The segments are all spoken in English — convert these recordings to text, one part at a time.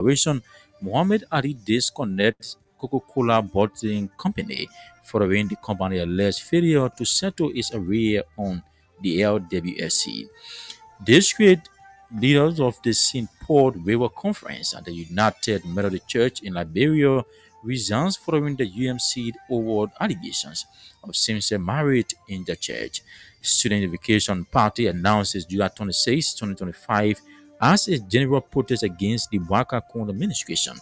Corporation, Muhammad Ali disconnects Coca-Cola Bottling Company following the company's alleged failure to settle its arrears on the LWSC. District leaders of the St. Paul River Conference and the United Methodist Church in Liberia resigns following the UMC award allegations of same-sex marriage in the church. Student Unification Party announces July 26, 2025 as a general protest against the Waka Kunda administration.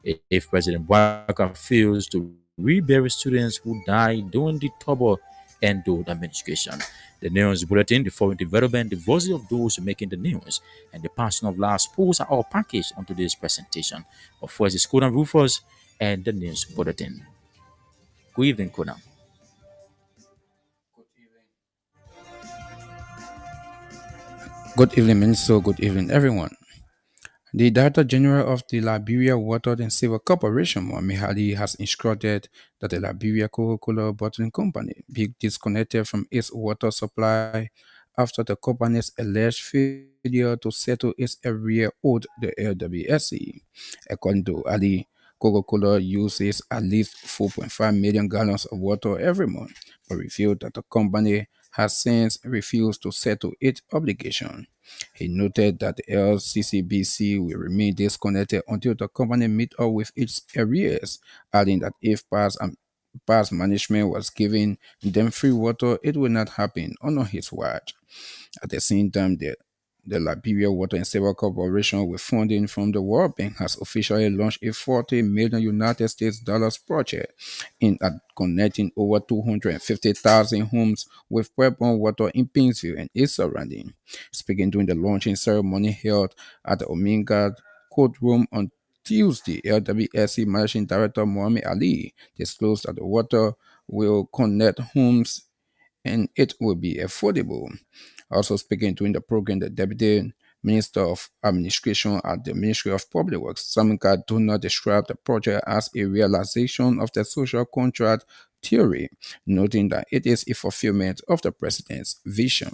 If President Waka fails to rebury students who died during the Tobo and Dode administration. The news bulletin, the foreign development, the voices of those making the news, and the passing of last polls are all packaged onto this presentation. But first, is Conan Rufus and the news bulletin. Good evening, Conan. Good evening, Minister. Good evening, everyone. The Director General of the Liberia Water and Civil Corporation, Mohamed Ali, has instructed that the Liberia Coca-Cola Bottling Company be disconnected from its water supply after the company's alleged failure to settle its arrears owed the LWSC. According to Ali, Coca-Cola uses at least 4.5 million gallons of water every month, but revealed that the company has since refused to settle its obligation. He noted that the LCCBC will remain disconnected until the company meet up with its arrears, adding that if past management was giving them free water, it will not happen under his watch. At the same time, the Liberia Water and Sewer Corporation, with funding from the World Bank, has officially launched a 40 million United States dollars project in at connecting over 250,000 homes with well-born water in Painesville and its surrounding. Speaking during the launching ceremony held at the Omega Courtroom on Tuesday, LWSC Managing Director Mohamed Ali disclosed that the water will connect homes and it will be affordable. Also speaking during the program, the Deputy Minister of Administration at the Ministry of Public Works, Samika Duna, described the project as a realization of the social contract theory, noting that it is a fulfillment of the President's vision.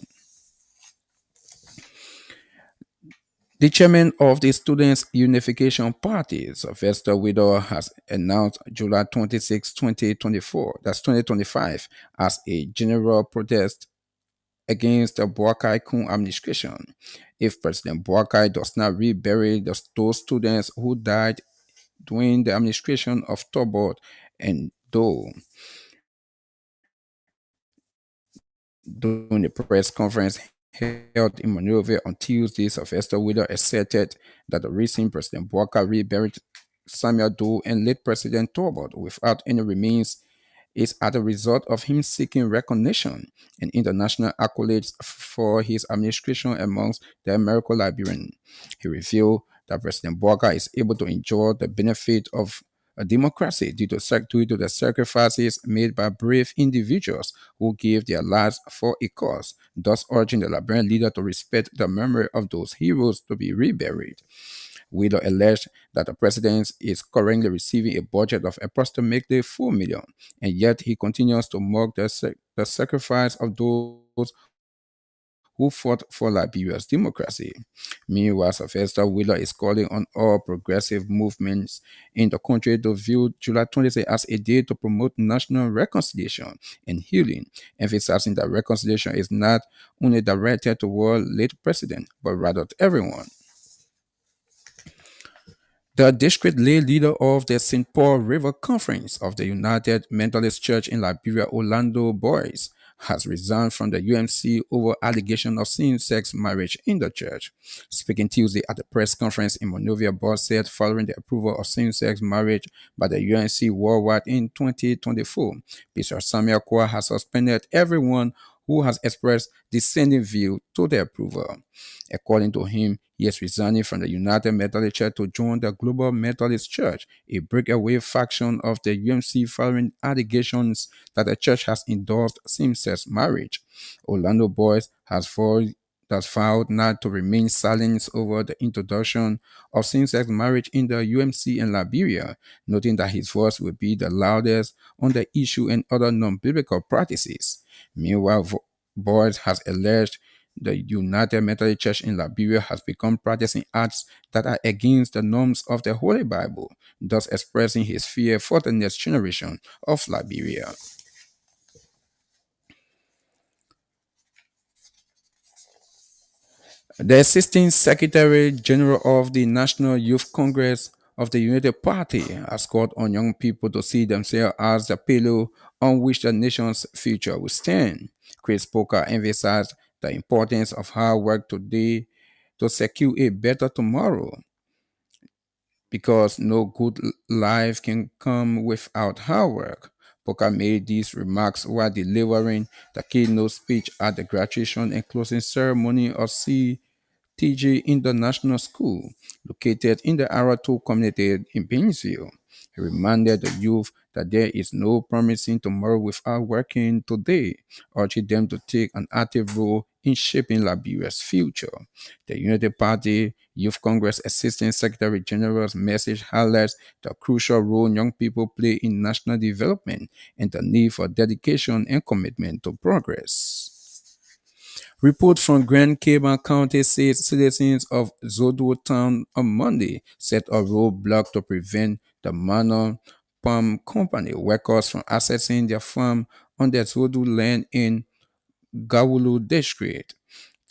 The chairman of the Students' Unification Party, Sylvester Widow, has announced July 26, 2024, that's 2025, as a general protest against the Boakai Kun administration. If President Boakai does not rebury those students who died during the administration of Tobot and Doe, during the press conference held in Monrovia on Tuesday, Sylvester Wheeler asserted that the recent President Boakai reburied Samuel Doe and late President Tobot without any remains is as a result of him seeking recognition and international accolades for his administration amongst the American Liberian. He revealed that President Boakai is able to enjoy the benefit of a democracy due to the sacrifices made by brave individuals who gave their lives for a cause, thus urging the Liberian leader to respect the memory of those heroes to be reburied. Wheeler alleged that the president is currently receiving a budget of approximately 4 million, and yet he continues to mock the sacrifice of those who fought for Liberia's democracy. Meanwhile, Sylvester Wheeler is calling on all progressive movements in the country to view July 26 as a day to promote national reconciliation and healing, emphasizing that reconciliation is not only directed toward late president, but rather to everyone. The district lay leader of the St. Paul River Conference of the United Methodist Church in Liberia, Orlando Boys, has resigned from the UMC over allegation of same-sex marriage in the church. Speaking Tuesday at the press conference in Monrovia, Boys said following the approval of same-sex marriage by the UMC worldwide in 2024, Bishop Samuel Kwa has suspended everyone who has expressed dissenting view to the approval. According to him, he is resigning from the United Methodist Church to join the Global Methodist Church, a breakaway faction of the UMC following allegations that the church has endorsed same-sex marriage. Orlando Boys has vowed not to remain silent over the introduction of same-sex marriage in the UMC in Liberia, noting that his voice will be the loudest on the issue and other non-biblical practices. Meanwhile, Boyd has alleged The United Methodist Church in Liberia has begun practicing acts that are against the norms of the Holy Bible, thus expressing his fear for the next generation of Liberia. The Assistant Secretary General of the National Youth Congress of the United Party has called on young people to see themselves as the pillow on which the nation's future will stand. Chris Poker emphasized the importance of hard work today to secure a better tomorrow because no good life can come without hard work. Poker made these remarks while delivering the keynote speech at the graduation and closing ceremony of TG International School, located in the Arato community in Painesville. He reminded the youth that there is no promising tomorrow without working today, urging them to take an active role in shaping Liberia's future. The United Party Youth Congress Assistant Secretary General's message highlights the crucial role young people play in national development and the need for dedication and commitment to progress. Report from Grand Cayman County says citizens of Zodo Town on Monday set a roadblock to prevent the Manor Palm Company workers from accessing their farm on their Zodo land in Gawulu District.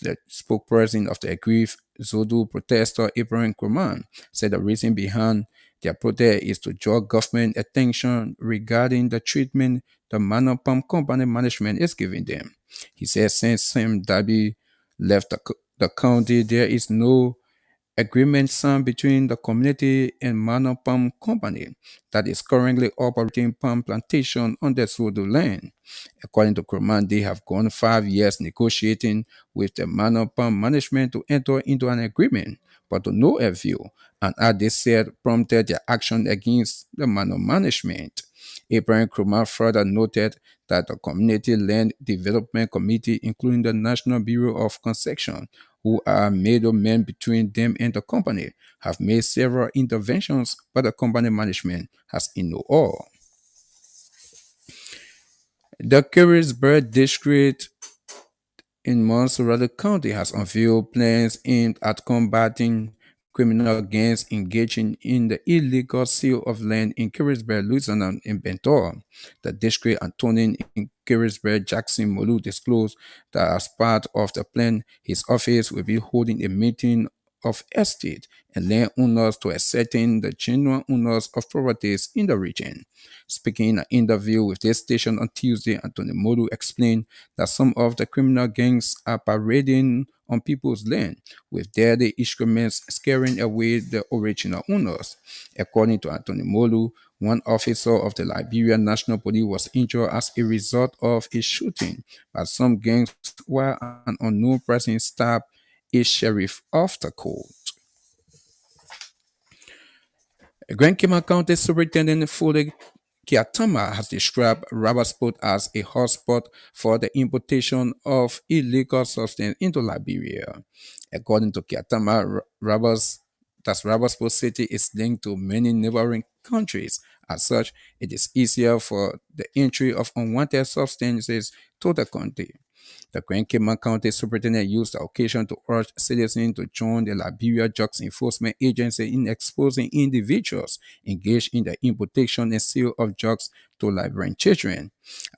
The spokesperson of the aggrieved Zodo protester, Ibrahim Kurman, said the reason behind their protest is to draw government attention regarding the treatment the Manor Palm Company management is giving them. He said since Sam Darby left the county, there is no agreement signed between the community and Manor Palm Company that is currently operating palm plantation on the Zodo land. According to Kurman, they have gone 5 years negotiating with the Manor Palm management to enter into an agreement, but to no avail, and as they said, prompted their action against the Manor management. Abraham Kurman further noted that the Community Land Development Committee, including the National Bureau of Concession, who are middlemen between them and the company, have made several interventions, but the company management has ignored all. The Carisburg district in Montserrat County has unveiled plans aimed at combating criminal gangs engaging in the illegal sale of land in Carisburg, Louisiana, and Bentor. The district attorney in Carisburg, Jackson Molu, disclosed that as part of the plan, his office will be holding a meeting of estate and land owners to ascertain the genuine owners of properties in the region. Speaking in an interview with this station on Tuesday, Anthony Modu explained that some of the criminal gangs are parading on people's land with deadly instruments scaring away the original owners. According to Anthony Molu, one officer of the Liberian National Police was injured as a result of a shooting by some gangs while an unknown person stabbed a sheriff of the court. Grand Cayman County Superintendent Foley Kiatama has described Rabasport as a hotspot for the importation of illegal substance into Liberia. According to Kiatama, Rabasport City is linked to many neighboring countries. As such, it is easier for the entry of unwanted substances to the country. The Grand Cayman County Superintendent used the occasion to urge citizens to join the Liberia Drugs Enforcement Agency in exposing individuals engaged in the importation and sale of drugs to Liberian children.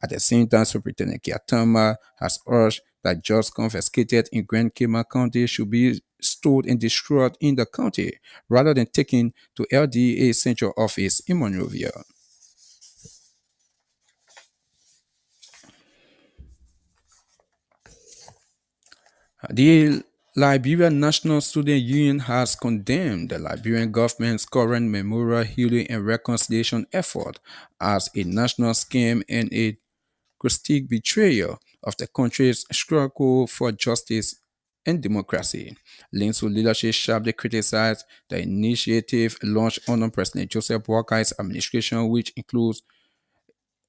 At the same time, Superintendent Kiatama has urged that drugs confiscated in Grand Cayman County should be stored and destroyed in the county rather than taken to LDA Central Office in Monrovia. The Liberian National Student Union has condemned the Liberian government's current memorial healing and reconciliation effort as a national scam and a grotesque betrayal of the country's struggle for justice and democracy. Linsu leadership sharply criticized the initiative launched under President Joseph Boakai's administration, which includes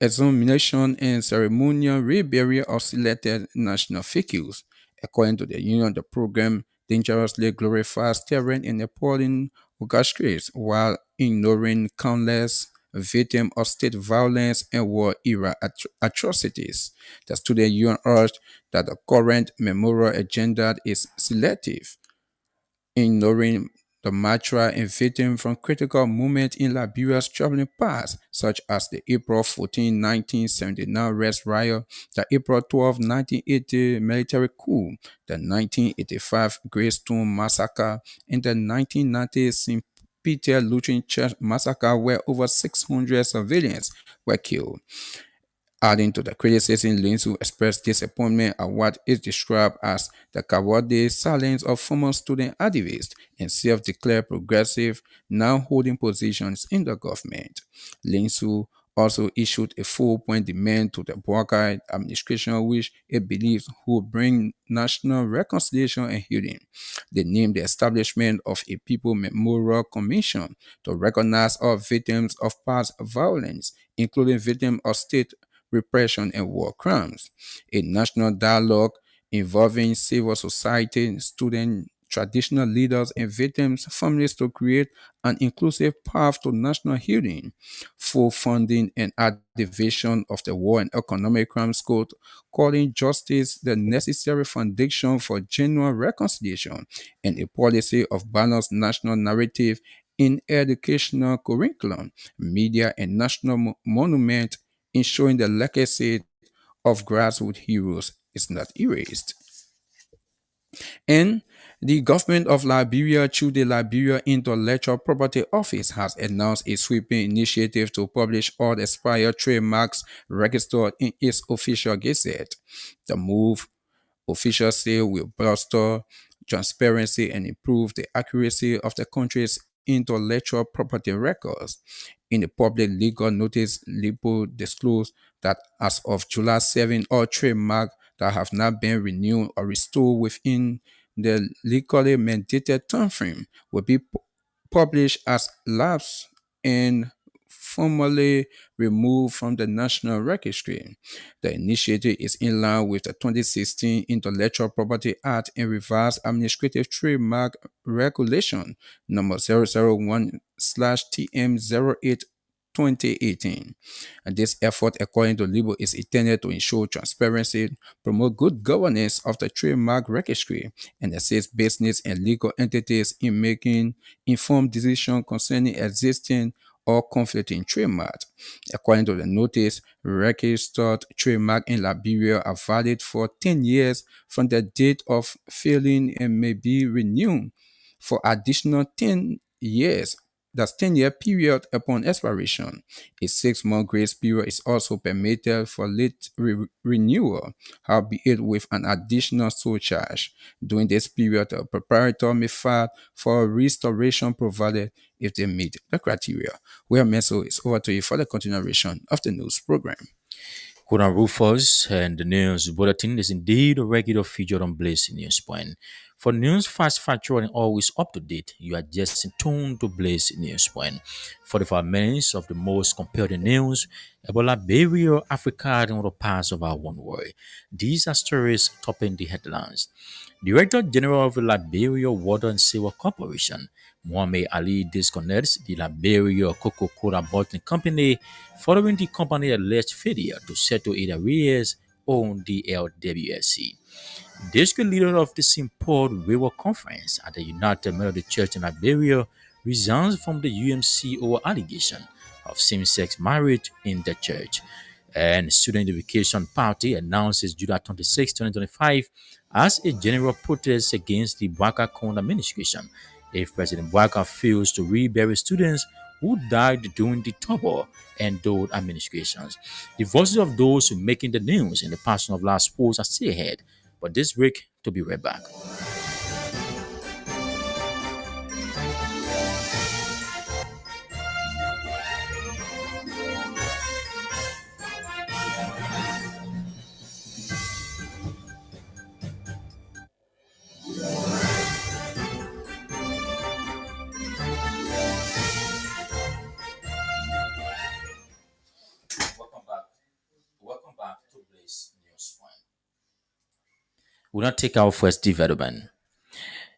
examination and ceremonial reburial of selected national figures. According to the union, the program dangerously glorifies terror and appalling orchestrates while ignoring countless victims of state violence and war era atrocities. The student union urged that the current memorial agenda is selective, ignoring the martyrs and victims from critical moments in Liberia's troubling past, such as the April 14, 1979 Rest Riot, the April 12, 1980 military coup, the 1985 Greystone Massacre, and the 1990 St. Peter Lutheran Church Massacre, where over 600 civilians were killed. Adding to the criticism, Linsu expressed disappointment at what is described as the cowardly silence of former student activists and self-declared progressive now holding positions in the government. Linsu also issued a full-point demand to the Bouakai administration, which it believes would bring national reconciliation and healing. They named the establishment of a People Memorial Commission to recognize all victims of past violence, including victims of state repression, and war crimes. A national dialogue involving civil society, students, traditional leaders, and victims' families to create an inclusive path to national healing. Full funding and activation of the War and Economic Crimes Court, calling justice the necessary foundation for genuine reconciliation, and a policy of balanced national narrative in educational curriculum, media, and national monument, ensuring the legacy of grassroots heroes is not erased. And the government of Liberia, through the Liberia Intellectual Property Office, has announced a sweeping initiative to publish all expired trademarks registered in its official gazette. The move, officials say, will bolster transparency and improve the accuracy of the country's intellectual property records. In a public legal notice, LIPO disclosed that as of July 7, all trademarks that have not been renewed or restored within the legally mandated timeframe will be published as lapsed and formally removed from the National Registry. The initiative is in line with the 2016 Intellectual Property Act and revised Administrative Trademark Regulation number 001/TM08 2018. And this effort, according to Libo, is intended to ensure transparency, promote good governance of the trademark registry, and assist business and legal entities in making informed decisions concerning existing or conflicting trademarks. According to the notice, registered trademarks in Liberia are valid for 10 years from the date of filing and may be renewed for additional 10 years. That's 10-year period upon expiration. A 6-month grace period is also permitted for late renewal, albeit with an additional surcharge. During this period, the proprietor may file for restoration provided if they meet the criteria. Well, Meso, it's over to you for the continuation of the news program. Kuna Rufus and the news bulletin is indeed a regular feature on Blaze News Point. For news fast, factual, and always up to date, you are just in tune to Blaze News Point. 45 minutes of the most compelling news about Liberia, Africa, and other parts of our one world. These are stories topping the headlines. Director General of the Liberia Water and Sewer Corporation, Mohamed Ali, disconnects the Liberia Coca-Cola Bottling Company following the company's alleged failure to settle its arrears on the LWSC. District leader of the St. Paul River Conference at the United Methodist Church in Liberia resigns from the UMC over allegation of same-sex marriage in the church. And Student Education Party announces July 26, 2025 as a general protest against the Bwaka Kone administration if President Bwaka fails to rebury students who died during the Tobo and Dode administrations. The voices of those who making the news and the passion of last sports are still ahead, but this break to be right back. Welcome back. Welcome back to Blaze News Point. We'll not take our first development.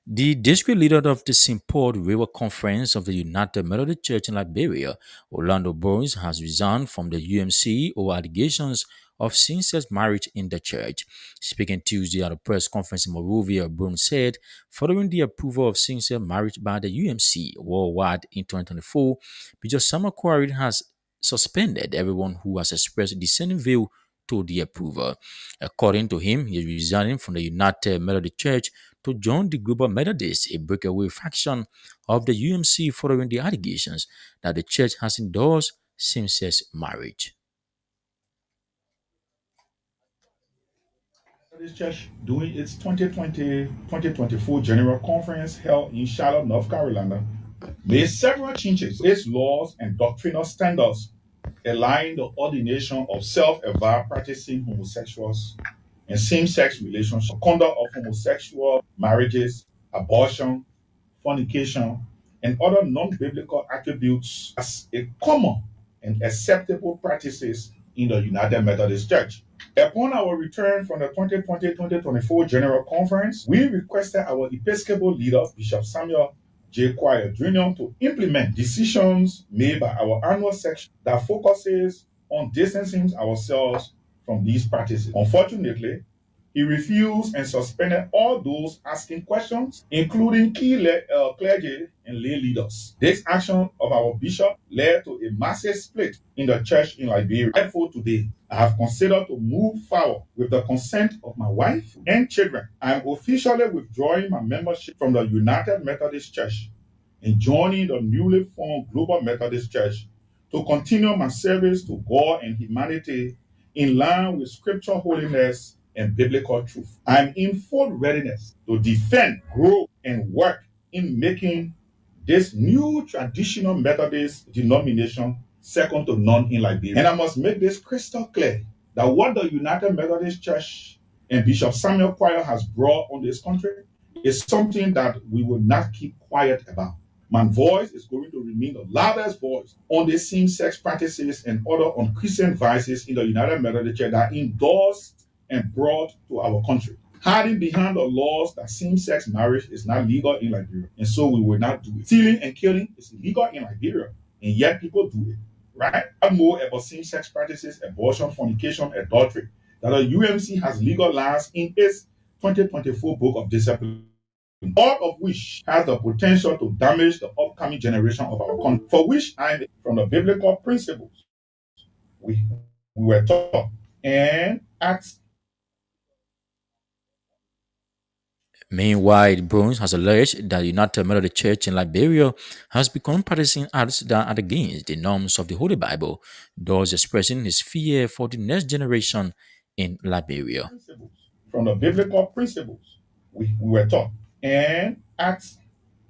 The district leader of the St. Paul River Conference of the United Methodist Church in Liberia, Orlando Burns, has resigned from the UMC over allegations of same-sex marriage in the church. Speaking Tuesday at a press conference in Monrovia, Burns said, following the approval of same-sex marriage by the UMC worldwide in 2024, Bishop Samuel Quarry has suspended everyone who has expressed dissenting view to the approval. According to him, he is resigning from the United Methodist Church to join the Global Methodists, a breakaway faction of the UMC following the allegations that the church has endorsed same-sex marriage. This church doing its 2020-2024 General Conference held in Charlotte, North Carolina, made several changes to its laws and doctrinal standards, allowing the ordination of self-avowed practicing homosexuals and same-sex relations, conduct of homosexual marriages, abortion, fornication, and other non-biblical attributes as a common and acceptable practices in the United Methodist Church. Upon our return from the 2020-2024 General Conference, we requested our Episcopal leader, Bishop Samuel J. Choir Jr., to implement decisions made by our annual section that focuses on distancing ourselves from these practices. Unfortunately, he refused and suspended all those asking questions, including key clergy and lay leaders. This action of our bishop led to a massive split in the church in Liberia. Therefore, today, I have considered to move forward with the consent of my wife and children. I am officially withdrawing my membership from the United Methodist Church and joining the newly formed Global Methodist Church to continue my service to God and humanity in line with scripture holiness and biblical truth. I am in full readiness to defend, grow, and work in making this new traditional Methodist denomination second to none in Liberia. And I must make this crystal clear that what the United Methodist Church and Bishop Samuel Choir has brought on this country is something that we will not keep quiet about. My voice is going to remain the loudest voice on the same-sex practices and other unchristian vices in the United Methodist Church that endorsed and brought to our country. Hiding behind the laws that same-sex marriage is not legal in Liberia, and so we will not do it. Stealing and killing is illegal in Liberia, and yet people do it, right? More about same-sex practices, abortion, fornication, adultery, that the UMC has legalized in its 2024 Book of Discipline, all of which has the potential to damage the upcoming generation of our country, for which I, from the biblical principles we were taught and acts. Meanwhile, Burns has alleged that the United Methodist Church in Liberia has become practicing acts that are against the norms of the Holy Bible, thus expressing his fear for the next generation in Liberia. From the biblical principles we were taught and acts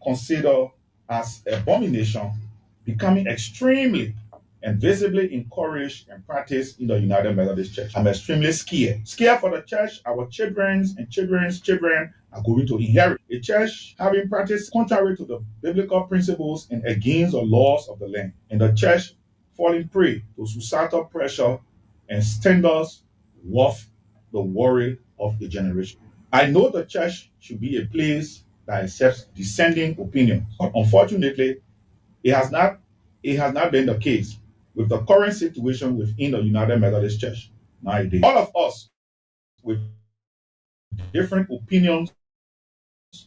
considered as abomination, becoming extremely and visibly encouraged and practiced in the United Methodist Church. I'm extremely scared. Scared for the church, our children's and children's children are going to inherit. A church having practiced contrary to the biblical principles and against the laws of the land. And the church falling prey to societal pressure and standards worth the worry of the generation. I know the church should be a place that accepts dissenting opinions, but unfortunately, it has not been the case with the current situation within the United Methodist Church nowadays. All of us with different opinions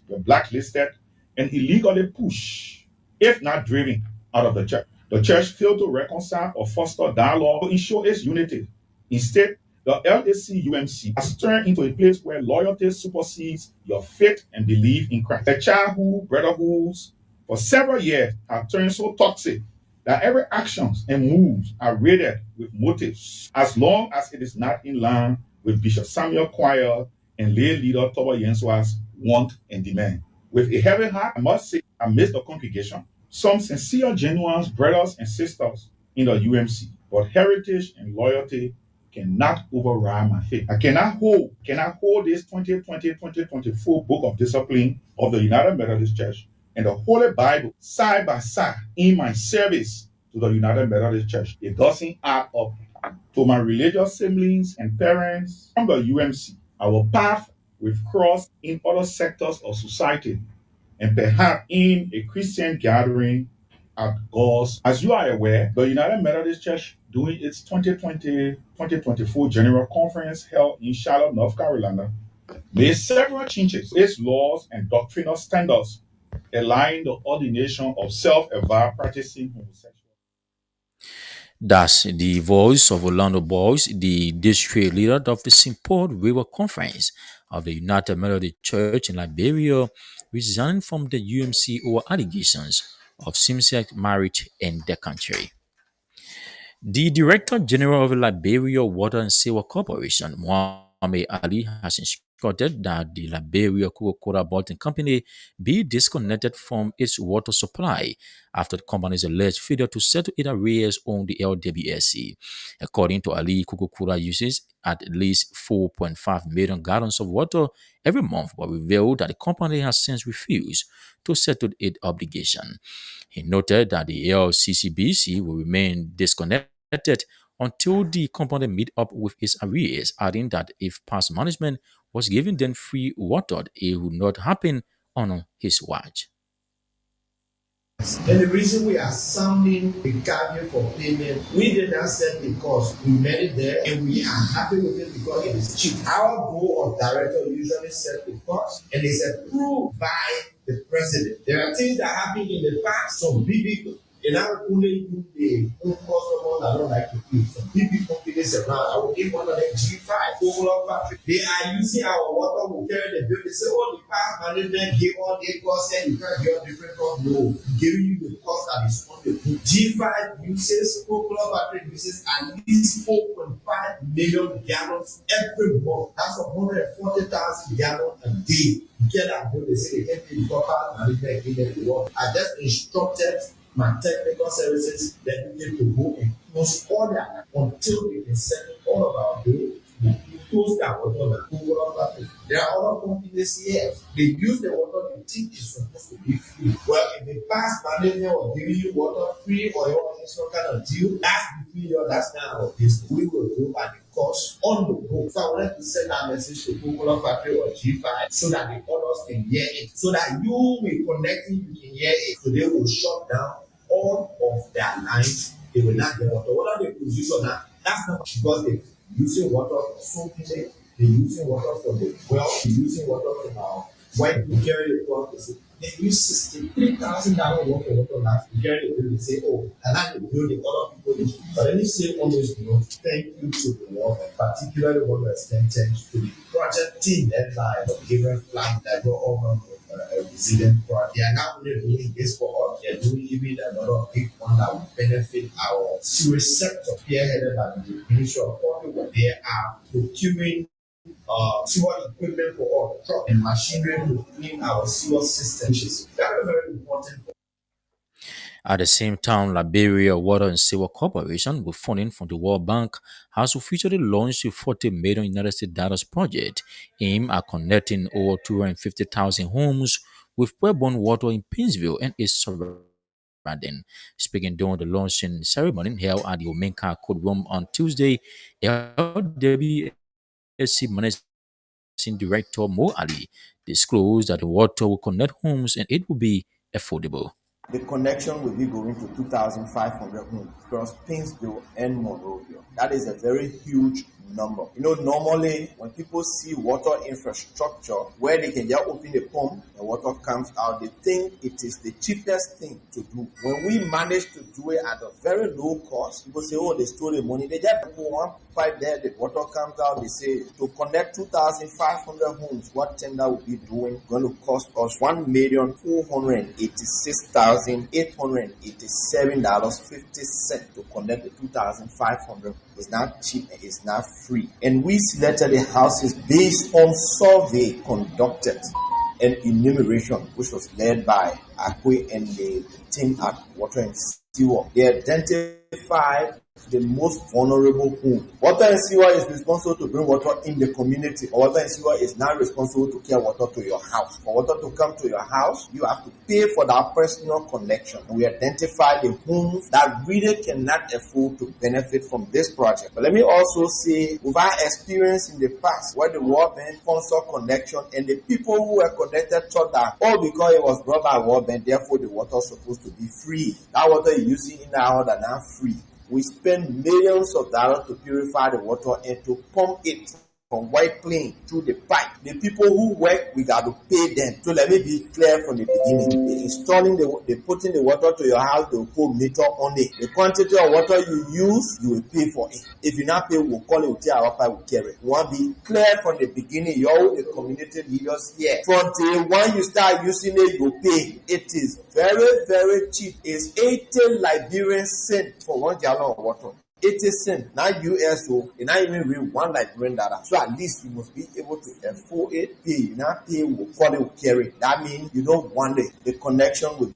were blacklisted and illegally pushed, if not driven, out of the church. The church failed to reconcile or foster dialogue to ensure its unity. Instead, the LAC UMC has turned into a place where loyalty supersedes your faith and belief in Christ. The childhood brotherhoods for several years have turned so toxic that every actions and moves are rated with motives, as long as it is not in line with Bishop Samuel Choir and lay leader Toba Yenswa's want and demand. With a heavy heart, I must say, amidst the congregation, some sincere, genuine brothers and sisters in the UMC, but heritage and loyalty cannot override my faith. I cannot hold this 2020-2024 Book of Discipline of the United Methodist Church and the Holy Bible side by side in my service to the United Methodist Church. It doesn't add up. To my religious siblings and parents from the UMC, our path we've crossed in other sectors of society and perhaps in a Christian gathering at God's. As you are aware, the United Methodist Church doing its 2020-2024 General Conference held in Charlotte, North Carolina, made several changes to its laws and doctrinal standards, allowing the ordination of self-avowed practicing homosexuals. That's the voice of Orlando Boyce, the district leader of the St. Paul River Conference of the United Methodist Church in Liberia, resigned from the UMC over allegations of same-sex marriage in the country. The Director General of Liberia Water and Sewer Corporation, Mohamed Ali, has instructed that the Liberia Coca-Cola Bottling Company be disconnected from its water supply after the company's alleged failure to settle its arrears on the LWSC. According to Ali, Coca-Cola uses at least 4.5 million gallons of water every month, but revealed that the company has since refused to settle its obligation. He noted that the LCCBC will remain disconnected until the company meet up with its arrears, adding that if past management was giving them free water, it would not happen on his watch. And the reason we are sounding the caveat for payment, we did not set the cost. We made it there and we are happy with it because it is cheap. Our board of directors usually set the cost and it's approved by the president. There are things that happen in the past. Some big people, and I will only do the customers I don't like to pay. Some big companies around. I will give one of them G5, Coca-Cola factory. They are using our water, will carry the bill. They say, oh, the past management gave all the costs and you can't get different cost. No, giving you the cost that is on the book. G5 uses, Coca-Cola factory uses at least 4.5 million gallons every month. That's 140,000 gallons a day. Get that bill, they say they can't pay the proper management in the world. I just instructed my technical services that we need to go and close order until we can settle all of our bills. We close that water on the Coca-Cola factory. There are other companies here. They use the water they think is supposed to be free. Well, if the past manager was giving you water free or you want some kind of deal, that's between you, that's not our business. We will go by the cost on the book. So I wanted to send that message to Coca-Cola factory or G5 so that the others can hear it. So that you will connect it, you can hear it. So they will shut down all of their lines. They will not get water. What are they produce on that? That's not because they're using water for soaking it, they're using water for the well, they're using water from our white we carry the water. They use $63,000 worth of water last we carry the bill. They say, oh, and I can build the other people this. But let me say always, thank you to the world, and particularly what was thanks to the project team that like given flag that go over a resilient project. They are not only doing this for us, they are doing even another big one that will benefit our sewage sector. Spearheaded by the Ministry of Water, they are procuring sewer equipment for all truck and machinery to clean our sewer system, which is very, very important. At the same time, Liberia Water and Sewer Corporation, with funding from the World Bank, has officially launched a $40 million United States project aimed at connecting over 250,000 homes with well-borne water in Painesville and its surrounding. Speaking during the launching ceremony held at the Omenka Courtroom on Tuesday, LWSC Managing Director Mo Ali disclosed that the water will connect homes and it will be affordable. The connection will be going to 2,500 homes across Painesville and Monrovia. That is a very huge number. Normally when people see water infrastructure where they can just open the pump and water comes out, they think it is the cheapest thing to do. When we manage to do it at a very low cost, people say, oh, they stole the money. They just put one pipe there, the water comes out. They say to connect 2,500 homes, what tender will be doing going to cost us $1,486,887.50 to connect the 2,500. It's not cheap and it's not free. And we selected the houses based on survey conducted and enumeration, which was led by Akwe and the team at Water and sewer. They identified the most vulnerable home. Water and sewer is responsible to bring water in the community. Or water and sewer is now responsible to carry water to your house. For water to come to your house, you have to pay for that personal connection. We identify the homes that really cannot afford to benefit from this project. But let me also say, with our experience in the past, where the World Bank sponsor connection and the people who were connected thought that, oh, because it was brought by World Bank, therefore the water is supposed to be free. That water you're using in our house are not free. We spend millions of dollars to purify the water and to pump it from White Plain through the pipe. The people who work, we got to pay them. So let me be clear from the beginning. They putting the water to your house, they will put meter on it. The quantity of water you use, you will pay for it. If you not pay, we'll call it, we'll tell our pipe, we'll carry it. We want to be clear from the beginning. You're the community leaders here. From day one you start using it, you pay. It is very, very cheap. It's 80 Liberian cents for 1 gallon of water. 80 cents, not US, so you not even real one Liberian dollar. So at least you must be able to afford it, pay. You not pay, will call it, will carry. That means you don't want it. The connection with.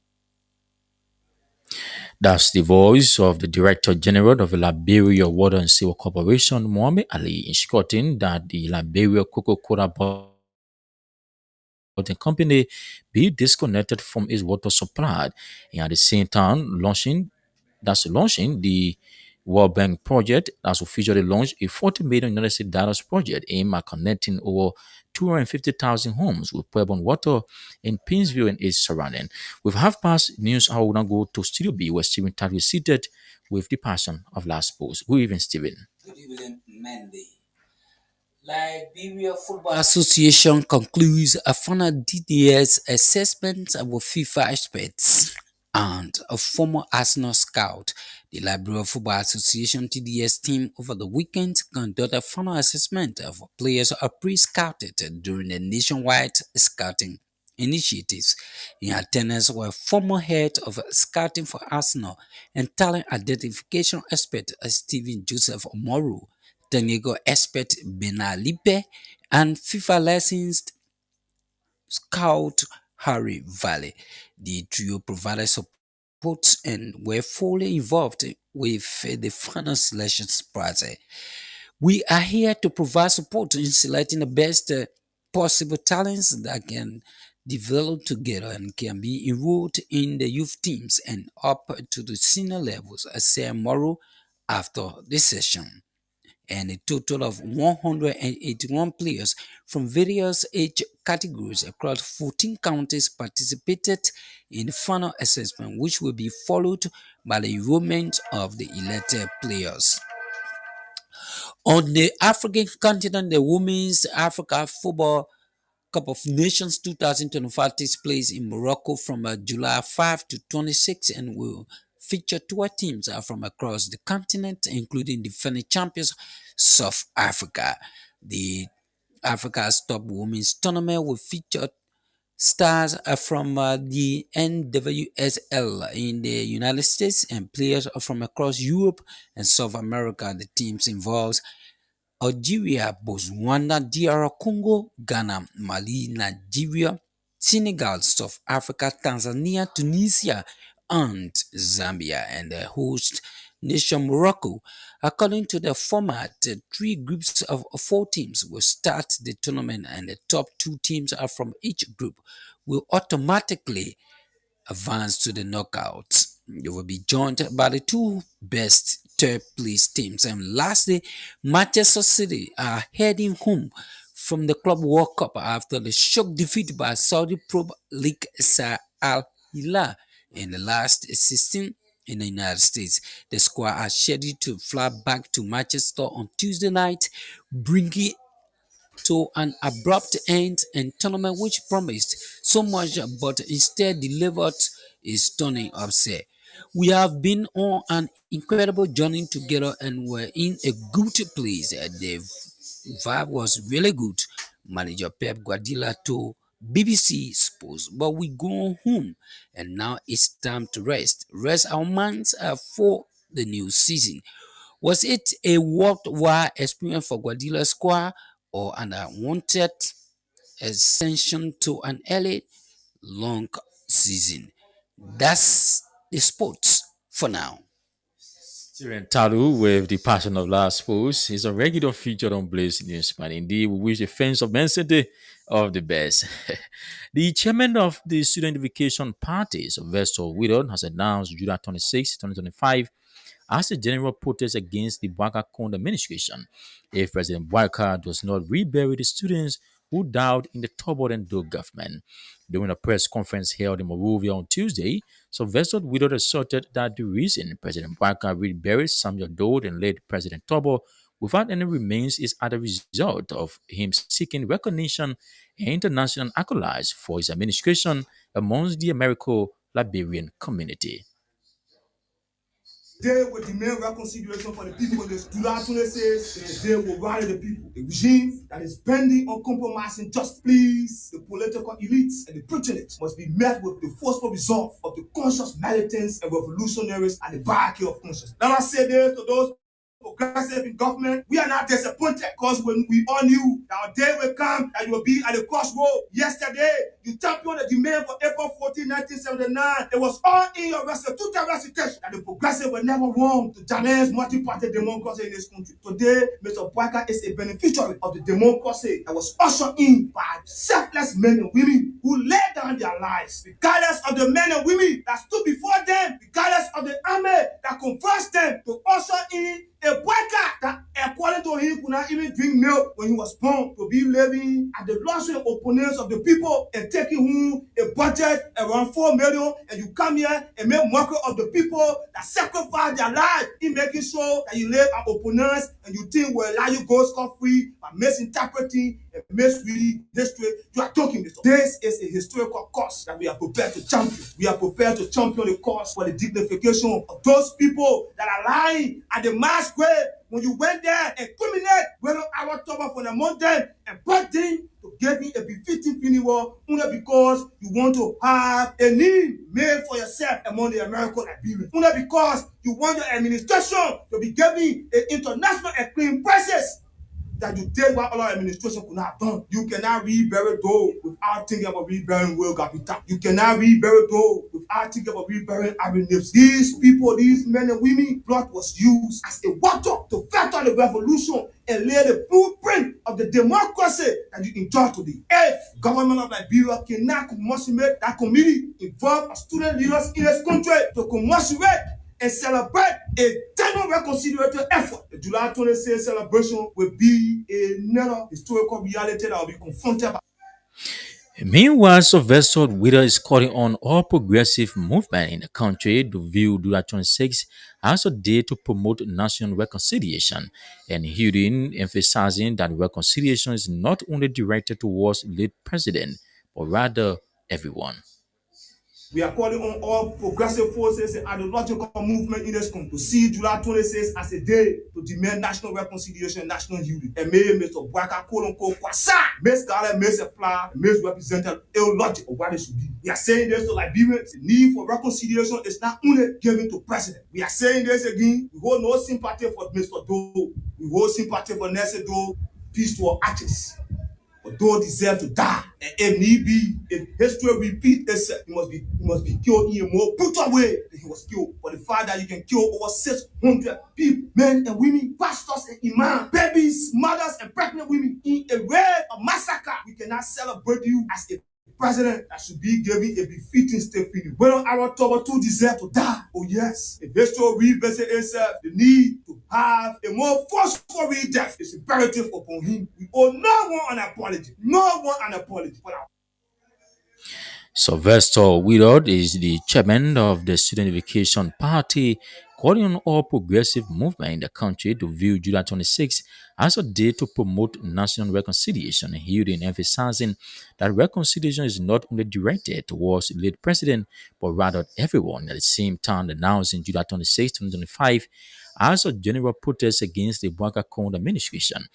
That's the voice of the Director General of the Liberia Water and Sewer Corporation, Mohammed Ali, instructing that the Liberia Coca-Cola bottling company be disconnected from its water supply, and at the same time launching the World Bank project that's officially launched a $40 million United States dollars project aimed at connecting over 250,000 homes with potable water in Pinsville and its surrounding. With half past news, I will now go to Studio B where Stephen Tavi is seated with the person of last post. Good evening, Stephen. Good evening, Mandy. Liberia Football Association concludes a final DDS assessment with FIFA experts and a former Arsenal scout. The Liberia Football Association TDS team over the weekend conducted a final assessment of players pre-scouted during the nationwide scouting initiatives. In attendance were former head of scouting for Arsenal and talent identification expert Stephen Joseph Omoru, technical expert Benalipe, and FIFA licensed scout Harry Valley. The trio provided support and were fully involved with the final selections process. We are here to provide support in selecting the best possible talents that can develop together and can be enrolled in the youth teams and up to the senior levels, as said Morrow after the session. And a total of 181 players from various age categories across 14 counties participated in the final assessment, which will be followed by the enrollment of the elected players. On the African continent, the Women's Africa Football Cup of Nations 2025 takes place in Morocco from July 5 to 26 and will feature 12 teams from across the continent, including defending champions South Africa. The Africa's Top Women's Tournament will feature stars from the NWSL in the United States and players from across Europe and South America. The teams involves Algeria, Botswana, DR Congo, Ghana, Mali, Nigeria, Senegal, South Africa, Tanzania, Tunisia, and Zambia, and the host nation Morocco. According to the format, three groups of four teams will start the tournament, and the top two teams are from each group will automatically advance to the knockouts. They will be joined by the two best third place teams. And lastly, Manchester City are heading home from the Club World Cup after the shock defeat by Saudi Pro League Sir Al Hilal in the last 16 in the United States. The squad are scheduled to fly back to Manchester on Tuesday night, bringing to an abrupt end and tournament which promised so much but instead delivered a stunning upset. We have been on an incredible journey together and we're in a good place. The vibe was really good. Manager Pep Guardiola told BBC Sports, but we go home and now it's time to rest our minds for the new season. Was it a worthwhile experience for Guardiola's squad or an unwanted ascension to an early long season? That's the sports for now. Tyrion Talu with the passion of last post is a regular feature on Blaze Newsman. Indeed, we wish the fans of Man City of the best. The chairman of the Student Education Party, Sylvester Whittle, has announced July 26, 2025, as a general protest against the Bwaka Konde administration if President Bwaka does not rebury the students who died in the turbulent Doe government. During a press conference held in Monrovia on Tuesday, Sylvester Widow asserted that the reason President Bwaka reburied Samuel Doe and late President Tobo without any remains is as a result of him seeking recognition and international accolades for his administration amongst the Americo-Liberian community. Today will demand reconciliation for the people in this. July 26 is the day will rally the people. The regime that is bending on compromising justice, please, the political elites and the patronage must be met with the forceful resolve of the conscious militants and revolutionaries and the hierarchy of conscience. Now I say this to those progressive in government, we are not disappointed because when we all knew that our day will come and you will be at the crossroad. Yesterday, you championed the demand for April 14, 1979. It was all in your restitution recitation that the progressive were never wrong to challenge multi-party democracy in this country. Today, Mr. Bwaka is a beneficiary of the democracy that was ushered in by selfless men and women who laid down their lives, regardless of the men and women that stood before them, regardless of the army that conversed them to usher in a Bwaka that, according to him, could not even drink milk when he was born, to be living at the luxury opponents of the people and taking home a budget around 4 million, and you come here and make mockery of the people that sacrifice their lives in making sure that you live at opponents and you think will allow you go scot-free by misinterpreting and misreading history. You are talking this. This is a historical cause that we are prepared to champion. We are prepared to champion the cause for the dignification of those people that are lying at the mass grave. When you went there and criminate whether our Toba for the mountain and brought them to give me a befitting funeral only because you want to have a name made for yourself among the American Liberians. Only because you want your administration to be given an international acclaim process that you did what other administration could not have done. You cannot rebury Doe without thinking about reburying Will Capital. You cannot rebury Doe without thinking about reburying Aaron Nips. These people, these men and women, blood was used as a water to fetter the revolution and lay the blueprint of the democracy that you enjoy today. If government of Liberia cannot commemorate that committee involve student leaders in this country to commemorate and celebrate a general reconciliatory effort, the July 26th celebration will be another historical reality that will be confronted by. Meanwhile, Sylvester Witter is calling on all progressive movement in the country to view July 26 as a day to promote national reconciliation, and hearing emphasizing that reconciliation is not only directed towards late president, but rather everyone. We are calling on all progressive forces and ideological movement in this country to see July 26 as a day to demand national reconciliation and national unity. And may Mr. Bwaka, quote unquote, kwasa, misguided, misapplied, misrepresented illogic of what it should be. We are saying this to Liberians. The need for reconciliation is not only given to president. We are saying this again. We hold no sympathy for Mr. Doe. We hold sympathy for Nelson Doe. Peace to our artists. But Doe deserve to die. And if need be, if history repeat itself, he must be killed in a more brutal way than he was killed. For the fact that you can kill over 600 people, men and women, pastors and imams, babies, mothers and pregnant women in a raid of massacre, we cannot celebrate you as a president that should be given a befitting state funeral. When our Toba too deserve to die. Oh yes, if history revisit itself, the need to have a more forceful death is imperative upon him. We owe no one an apology. No one an apology for our. Sylvester Willard is the chairman of the Student Education Party, calling on all progressive movement in the country to view July 26 as a day to promote national reconciliation and healing, emphasizing that reconciliation is not only directed towards the late president, but rather everyone. At the same time, announcing July 26, 2025 as a general protest against the Bwaka Konde administration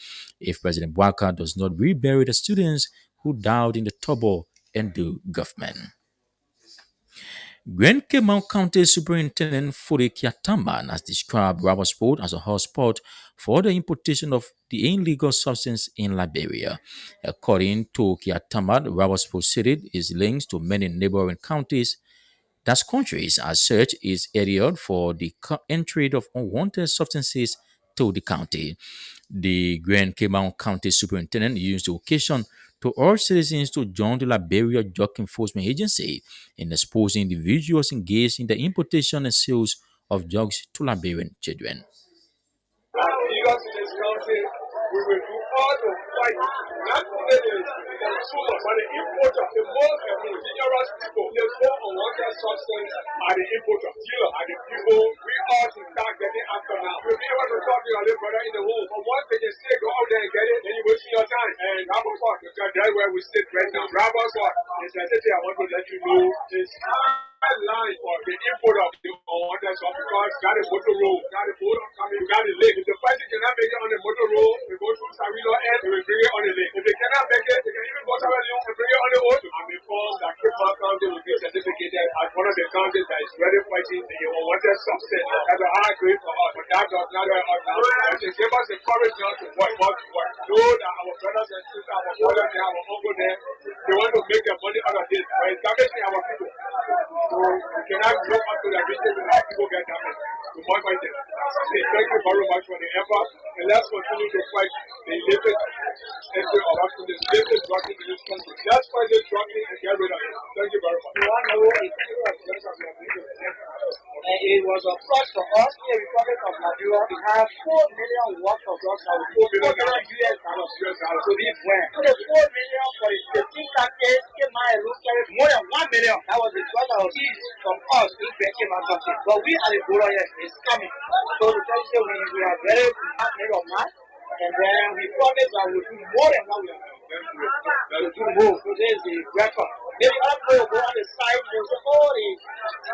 if President Bwaka does not rebury the students who died in the trouble and the government. Grand Mount County Superintendent Furi Kiatamban has described rubber sport as a hotspot for the importation of the illegal substance in Liberia. According to Kiatamban, rubber sport city is linked to many neighboring counties Thus, countries as such is areas for the entry of unwanted substances to the county. The Grand Cape County Superintendent used the occasion to urge citizens to join the Liberia Drug Enforcement Agency in exposing individuals engaged in the importation and sales of drugs to Liberian children. Leaders in this country, we will do all to fight not only the consumer but the importer. The most dangerous people, the more unwanted substance are the importer, dealer are the people we are to start getting after now. You'll be able to talk to your little brother in the home. But once they just say go out there and get it, then you're wasting your time. And Rabbi Park, because that's where we sit right now. Rabbi Park, it's a city I want to let you know is line for the import of the unwanted substance because got a motor road, got a boat coming, you got a lake. If the person cannot make it on the motor road, we go to Savilo end, we will bring it on the lake. If they cannot make it, they can even go to Savilo and bring it on the ocean. I'm informed that Cape Coast County will be certificated as one of the counties that is ready fighting the unwanted substance. That's a high grade for us, but that does not help us now. But they give us the courage now to work, work, work. Know that our brothers and sisters, our brothers and our uncle there, they want to make their money out of this by establishing our people. So we cannot look up to the vision and have people get damaged. We must fight them. Thank you very much for the effort, and let's continue to fight the illicit entry of action, the illicit drugging in this country. Let's fight this drugging and get rid of it. Thank you very much. It was a plus for us in the Republic of Nigeria to have 4 million worth of drugs that will go US dollars to this where. So the 4 million for the 15 package came out more than 1 million. That was the drug that was seized from us in Becky Manchester. But we are the Bora is coming. So the first day we are very made of mass. And then we promise that we'll do more than what we are doing. We'll do more. So there's the record. Maybe other people go on the side and say, oh,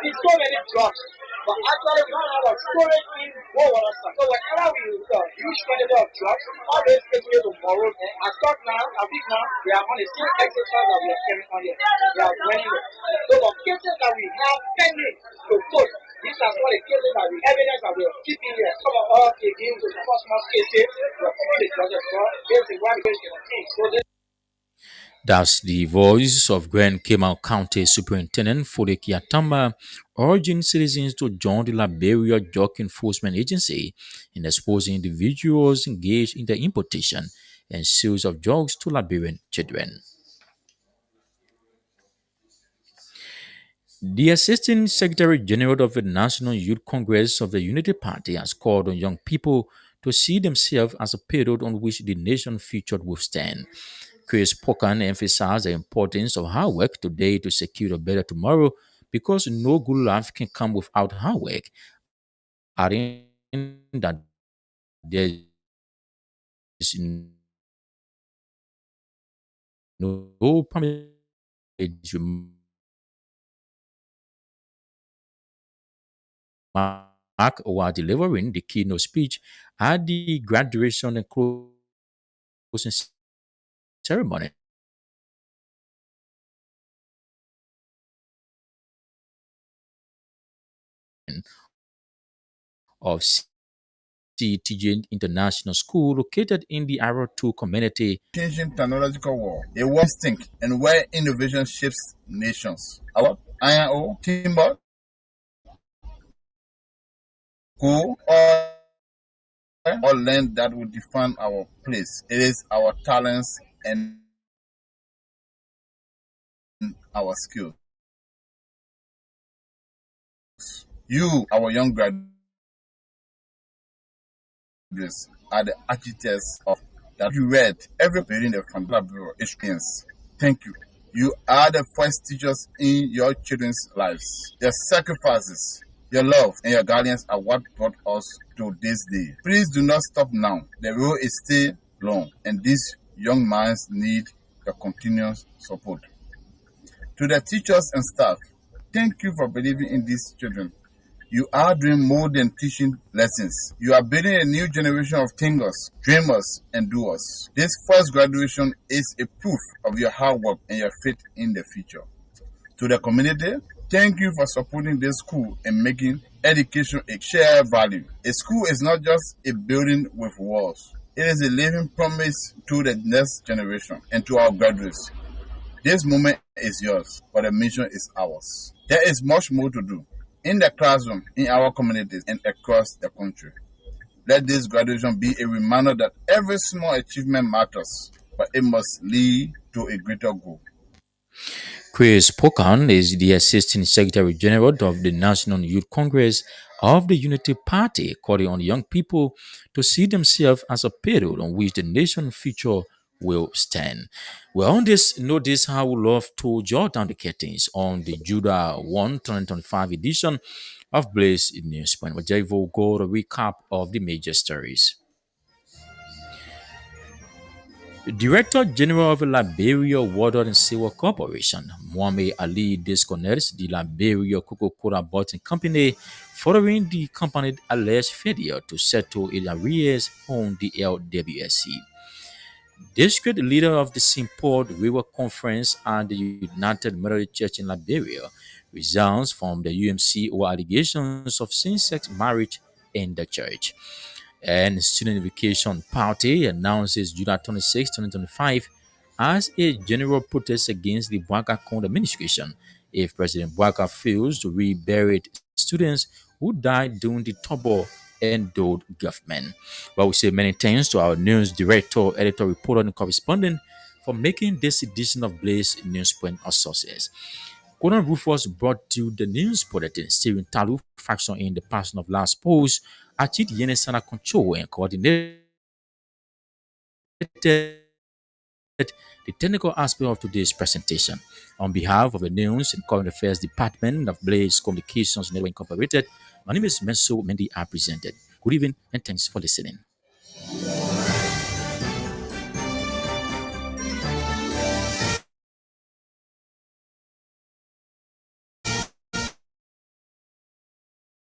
there's so many drugs. But actually, we don't have a storage in more water stuff. So whenever we use a huge quantity of drugs, always take it tomorrow. And I thought now, I think now, we are on the same exercise that we are carrying on here. We are running it. So the cases that we have pending to put, these are all the cases that we evidence that we are keeping here. Some of us again to the first month cases, we are keeping the drugs as well. There's the one case in the thing. So this That's the voice of Grand Cape County Superintendent Fode Kiatamba urging citizens to join the Liberia Drug Enforcement Agency in exposing individuals engaged in the importation and sales of drugs to Liberian children. The Assistant Secretary General of the National Youth Congress of the Unity Party has called on young people to see themselves as a period on which the nation's future will stand. Chris Pocan emphasized the importance of hard work today to secure a better tomorrow because no good life can come without hard work, adding that there is no permanent remark while delivering the keynote speech at the graduation and closing ceremony of CTJ International School located in the Aro 2 community. Changing technological world, a world instinct, and where innovation shapes nations. Our INO, Timber, Go, or land that will define our place. It is our talents and our skills. You, our young graduates, are the architects of that you read every building the Fandla Bureau experience. Thank you. You are the first teachers in your children's lives. Their sacrifices, your love, and your guidance are what brought us to this day. Please do not stop now. The road is still long, and these young minds need your continuous support. To the teachers and staff, thank you for believing in these children. You are doing more than teaching lessons. You are building a new generation of thinkers, dreamers, and doers. This first graduation is a proof of your hard work and your faith in the future. To the community, thank you for supporting this school and making education a shared value. A school is not just a building with walls. It is a living promise to the next generation and to our graduates. This moment is yours, but the mission is ours. There is much more to do in the classroom, in our communities, and across the country. Let this graduation be a reminder that every small achievement matters, but it must lead to a greater goal. Chris Pocan is the Assistant Secretary General of the National Youth Congress of the Unity Party, calling on young people to see themselves as a period on which the nation's future will stand. Well, on this, notice how we love to jot down the curtains on the Judah 1 2025 edition of Blaze Newspoint, where Jay will go to a recap of the major stories. The Director General of the Liberia Water and Sewer Corporation, Mohamed Ali, disconnects the Liberia Coca-Cola Bottling Company following the company's alleged failure to settle its arrears on the LWSC. District leader of the Simport River Conference and the United Methodist Church in Liberia resigns from the UMC over allegations of same-sex marriage in the church. And Student Unification Party announces July 26, 2025 as a general protest against the Bouaka Conde administration if President Bouaka fails to rebury students who died during the Tobo and Dode government. Well, we say many thanks to our news director, editor, reporter, and correspondent for making this edition of Blaze Newspoint a success. Gordon Rufus brought to the news bulletin, Stephen Talu faction in the person of last post, Achit Yenesana control and coordinated the technical aspect of today's presentation. On behalf of the News and Current Affairs Department of Blaze Communications Network Incorporated, my name is Menso Mendy. I presented. Good evening and thanks for listening.